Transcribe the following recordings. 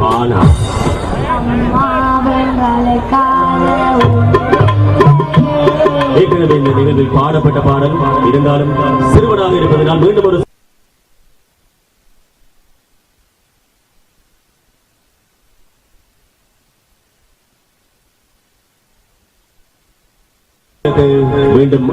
பானா. ஏற்கனவே இந்த நிகழ்வில் பாடப்பட்ட பாடல் இருந்தாலும் சிறுவனாக இருப்பதனால் மீண்டும் ஒரு மீண்டும்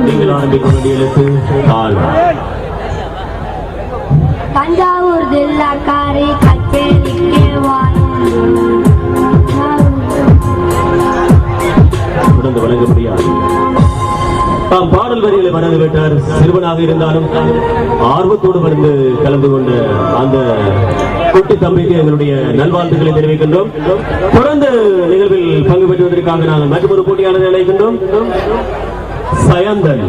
நீங்கள் ஆரம்பிக்க வேண்டிய எழுத்து கால். தஞ்சாவூர் ஜில்லாக்காரி கச்சேரிக்கு தொடர்ந்து வழங்க முடியாது. தாம் பாடல் வரிகளை மறந்து விட்டார். சிறுவனாக இருந்தாலும் ஆர்வத்தோடு வந்து கலந்து கொண்ட அந்த குட்டி தம்பிக்கு எங்களுடைய நல்வாழ்த்துக்களை தெரிவிக்கின்றோம். தொடர்ந்து நிகழ்வில் பங்கு பெற்றுவதற்காக நாங்கள் மற்றொரு போட்டியாளரை அழைக்கின்றோம். சயந்தன்,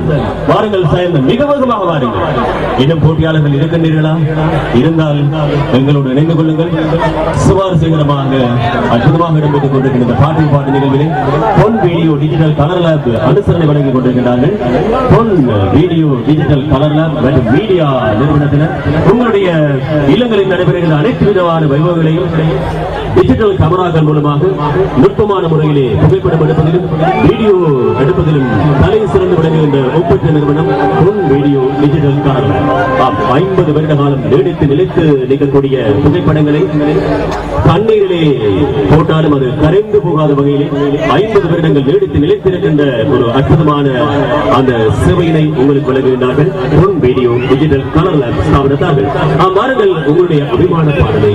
வாருங்கள் சயந்தன், மிக வேகமாக வாருங்கள். இன்னும் போட்டியாளர்கள் இருக்கின்றீர்களா? இருந்தால் எங்களோடு இணைந்து கொள்ளுங்கள். சுவாரஸ்யகரமாக அற்புதமாக இடம்பெற்றுக் கொண்டிருக்கின்ற பாட்டு நிகழ்விலே பொன் வீடியோ டிஜிட்டல் கலர் லேப் அனுசரணை வழங்கிக் கொண்டிருக்கிறார்கள். பொன் வீடியோ டிஜிட்டல் கலர் லேப் மற்றும் மீடியா நிறுவனத்தினர் உங்களுடைய இல்லங்களில் நடைபெறுகின்ற அனைத்து விதமான வைபவங்களையும் டிஜிட்டல் கேமராக்கள் மூலமாக நுட்பமான முறையிலே புகைப்படம் எடுப்பதிலும் வீடியோ எடுப்பதிலும் தலை சிறந்து விளங்குகின்ற ஒப்பற்ற நிறுவனம் பொன் வீடியோ டிஜிட்டல் கலர் லேப். 50 வருட காலம் நீடித்து நிலைத்து நிற்கக்கூடிய புகைப்படங்களை தண்ணீரிலே போட்டாலும் அது கரைந்து போகாத வகையிலே 50 வருடங்கள் நீடித்து நிலைத்திருக்கின்ற ஒரு அற்புதமான அந்த சேவையினை உங்களுக்கு வழங்குகின்றார்கள் பொன் வீடியோ டிஜிட்டல் கலர் லேப் ஸ்தாபனத்தார்கள். வாருங்கள் உங்களுடைய அபிமான பாடலை.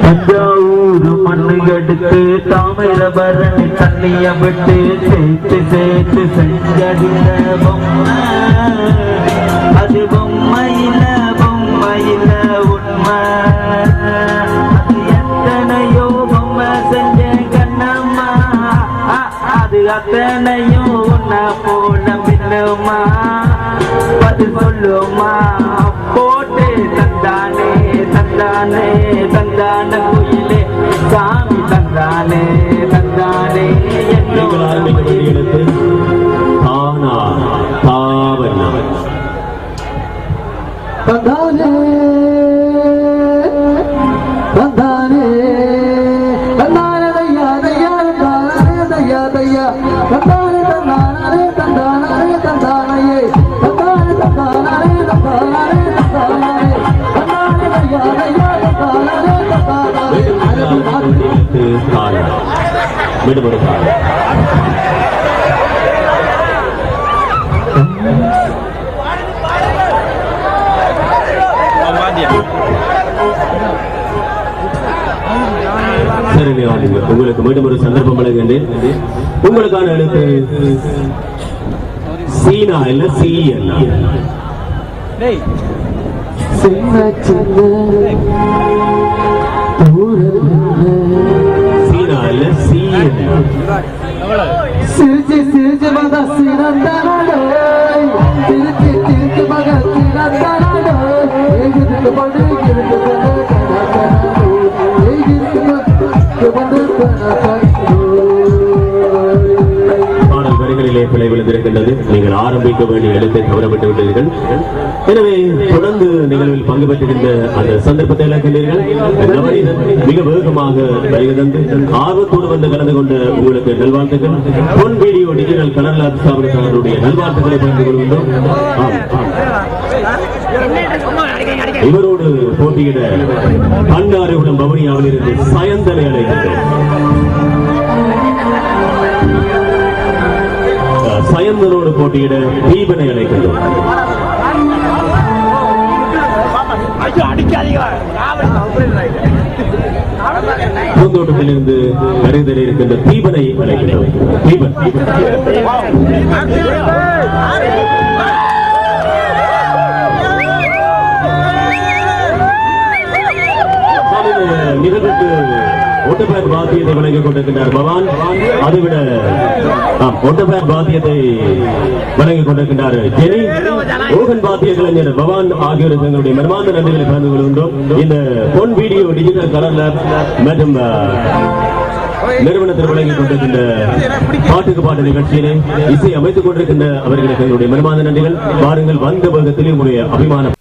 தஞ்சாவூர் மண்ணு எடுத்து தாமிரபரணி தண்ணிய விட்டு சேர்த்து சேர்த்து செஞ்சடிந்த பொம்மை அது பொம்மையில பொம்மையில உண்மை. அது எத்தனையோ பொம்மை செஞ்ச கண்ணம்மா, அது அத்தனையும் உன்னை போல மின்னுமா. அது சொல்லுமா போட்டு தந்தானே தந்தானே தந்தான கோயிலே சாமி தந்தானே தந்தானே. நீங்கள் ஆரம்பிக்க வேண்டிய எழுத்து தானா தாவனா. தந்தானே தந்தானே தந்தானே தையா தையா தந்தானே தையா தையா தந்தானே தந்தானே தந்தானே தந்தானே தந்தானே தந்தானே தந்தானே தந்தானே தந்தானே தையா தையா தந்தானே தந்தானே. மீண்டும் ஒரு காலம். உங்களுக்கு மீண்டும் ஒரு சந்தர்ப்பம் வழங்குகின்றேன். உங்களுக்கான எழுத்து சீனா இல்ல சி என்ன? சீனா இல்ல சி என்ன? சிரிச்சு சிரிச்சு மக சிறந்தானோ சிரிச்சு சிரிச்சு மக சிறந்தானோ ஏகிருக்கு படு கிருக்கு பாடல் வரிகளிலே பிழை விழுந்திருக்கின்றது. நீங்கள் ஆரம்பிக்க வேண்டிய எழுத்தை தவறப்பட்டு விட்டீர்கள். எனவே தொடர்ந்து நிகழ்வில் பங்கு பெற்றுகின்ற அந்த சந்தர்ப்பத்தை இழக்கின்றீர்கள். மிக வேகமாக வருகிறது. ஆர்வத்தோடு வந்து கலந்து கொண்ட உங்களுக்கு நல்வாழ்த்துக்கள். பொன் வீடியோ டிஜிட்டல் கலர் லேப் ஸ்தாபனத்தினருடைய நல்வாழ்த்துக்களை பகிர்ந்து கொள்கின்றோம். இவரோடு போட்டியிட பண்டாரிகுளம் பவனியாவில் இருந்து சயந்தனை அழைக்கின்றோம். சயந்தனோடு போட்டியிட தீபனை அழைக்கின்றோம். பூந்தோட்டத்திலிருந்து கரைதல் இருக்கின்ற தீபனை அழைக்கின்றோம். தீபன் நிகழ்வுக்கு ஒட்டப்பேர் வாத்தியத்தை வழங்கிக் கொண்டிருக்கின்றார் பவான். அதைவிட ஒட்டப்பேர் வாத்தியத்தை வழங்கிக் கொண்டிருக்கின்றார் ஜெனி. ஓகன் வாத்திய கலைஞர் பவான் ஆகியோருக்கு எங்களுடைய மனமார்ந்த நன்றிகளை பகிர்ந்து கொள்கின்றோம். இந்த பொன் வீடியோ டிஜிட்டல் கலர் லேப் மற்றும் நிறுவனத்தில் வழங்கிக் கொண்டிருக்கின்ற பாட்டுக்கு பாட்டு நிகழ்ச்சியிலே இசை அமைத்துக் கொண்டிருக்கின்ற அவர்களுக்கு எங்களுடைய மனமார்ந்த நன்றிகள். வாருங்கள், வந்த வேகத்திலே உங்களுடைய அபிமான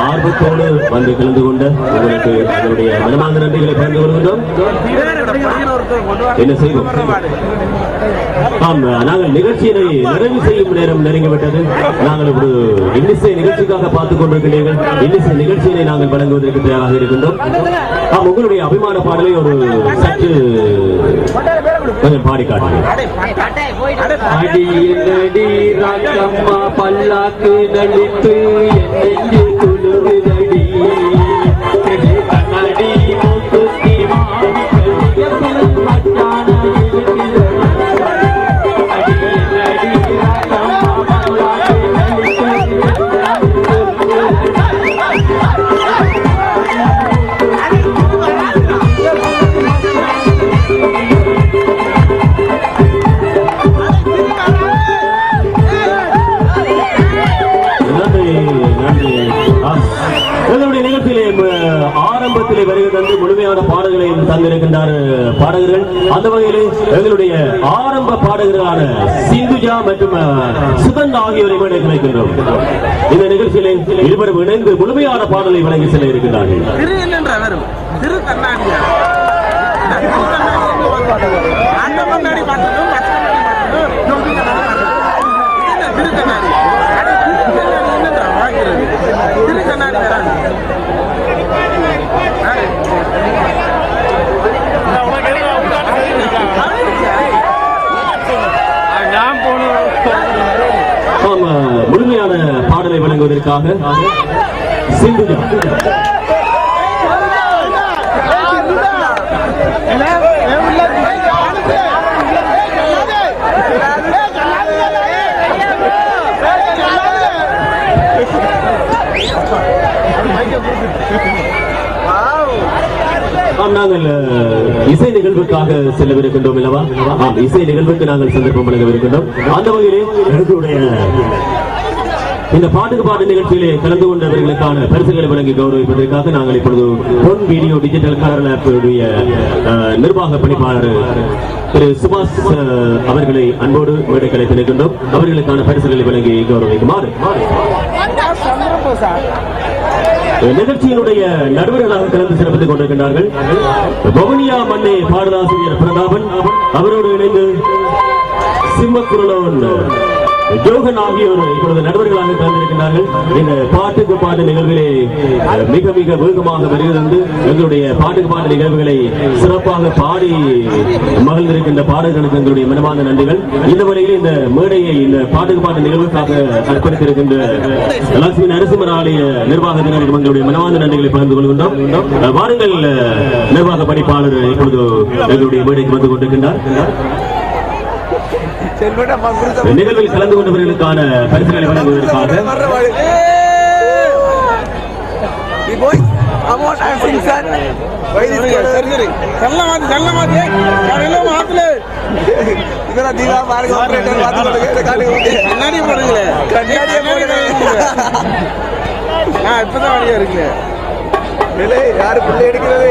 ஆர்வத்தோடு வந்து கலந்து கொண்ட உங்களுக்கு அதனுடைய மனமார்ந்த நன்றிகளை பகிர்ந்து கொள்கின்றோம். என்ன செய்வோம்? நாங்கள் நிகழ்ச்சியினை நிறைவு செய்யும் நேரம் நெருங்கிவிட்டது. நாங்கள் ஒரு இன்னிசை நிகழ்ச்சிக்காக பார்த்துக் கொண்டிருக்கிறீர்கள். இன்னிசை நிகழ்ச்சியினை நாங்கள் வழங்குவதற்கு தயாராக இருக்கின்றோம். உங்களுடைய அபிமான பாடலை ஒரு சற்று கொஞ்சம் பாடி காட்டுங்கள். பல்லாக்கு நடித்து என்னென்று குழுவிதடி கண்ணாடி மூக்குத்தி ஆரம்பத்திலே வருகை தந்து முழுமையான பாடல்களை தந்திருக்கின்றார் பாடகர்கள். அந்த வகையில் எங்களுடைய ஆரம்ப பாடகர்களான சிந்துஜா மற்றும் சுகந்த் ஆகியோரை கிடைக்கின்றோம். இந்த நிகழ்ச்சியிலே இருவரும் இணைந்து முழுமையான பாடலை வழங்கி செல்ல இருக்கின்றார்கள். முழுமையான பாடலை வழங்குவதற்காக சிந்துஜா நாங்கள் இசை நிகழ்வுக்காக செல்லவிருக்கின்றோம் அல்லவா? இசை நிகழ்வுக்கு நாங்கள் சந்தர்ப்பம் வழங்கவிருக்கின்றோம். அந்த வகையிலே எங்களுடைய இந்த பாட்டுக்கு பாட்டு நிகழ்ச்சியிலே கலந்து கொண்டவர்களுக்கான பரிசுகளை வழங்கி கௌரவிப்பதற்காக நாங்கள் இப்பொழுது பொன் வீடியோ டிஜிட்டல் கலர் லேப்புடைய நிர்வாக பணிப்பாளர் திரு சுபாஷ் அவர்களை அன்போடு மேடை கலைத்து நிற்கின்றோம். அவர்களுக்கான பரிசுகளை வழங்கி கௌரவிக்குமாறு நிகழ்ச்சியினுடைய நடுவர்களாக கலந்து சிறப்பித்துக் கொண்டிருக்கின்றார்கள். வவுனியா மண்ணை பாடலாசிரியர் பிரதாபன், அவரோடு இணைந்து சிம்மக்குரலோன் ஜோகன் ஆகியோர் இப்பொழுது நடுவர்களாக கலந்திருக்கின்றார்கள். இந்த பாட்டுக்கு பாட்டு நிகழ்விலே மிக மிக வேகமாக வருகிறது. எங்களுடைய பாட்டுக்கு பாட்டு நிகழ்வுகளை சிறப்பாக பாடி மகிழ்ந்திருக்கின்ற பாடல்களுக்கு எங்களுடைய மனமார்ந்த நன்றிகள். இந்த வழியில் இந்த மேடையை இந்த பாட்டுக்கு பாட்டு நிகழ்வுக்காக அர்ப்பணித்திருக்கின்ற லட்சுமி நரசிம்மர் ஆலய நிர்வாகத்தினர் எங்களுடைய மனமார்ந்த நன்றிகளை பகிர்ந்து கொள்கின்றோம். வாருங்கள், நிர்வாக பணிப்பாளர் இப்பொழுது எங்களுடைய மேடைக்கு வந்து கொண்டிருக்கின்றார். நிகழ்வில் கலந்து கொண்டவர்களுக்கான பரிசுகளை வழங்குவதற்காக இப்பதான் வழியா இருக்குல்ல, யாரு பிள்ளை எடுக்கிறது?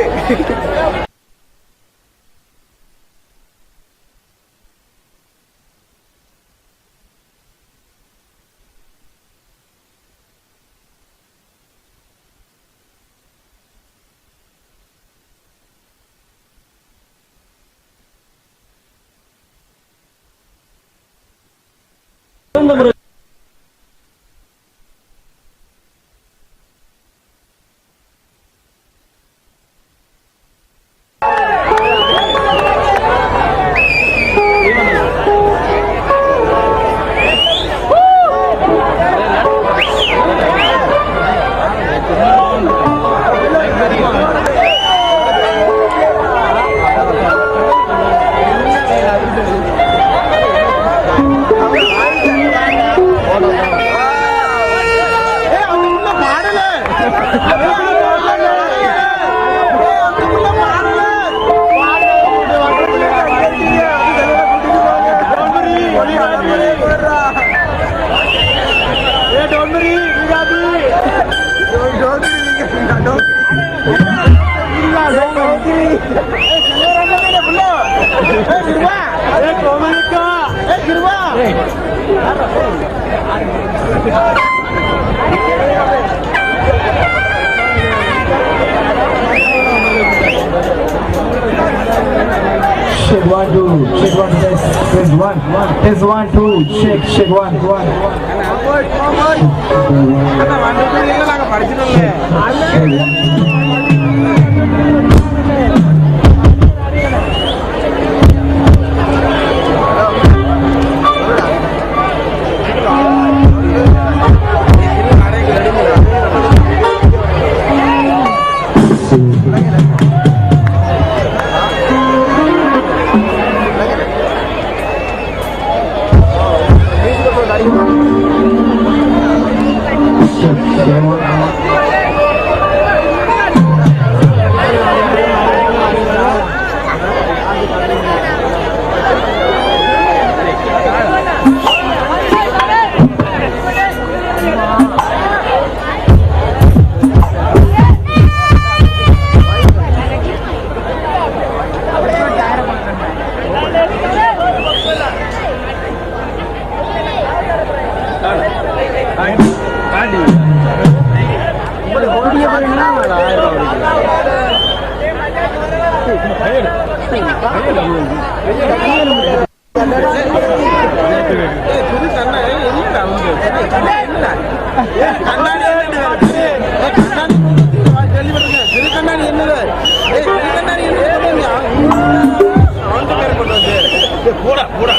Check 1 2 check 1 test 1 test 1 2 check 1 போடா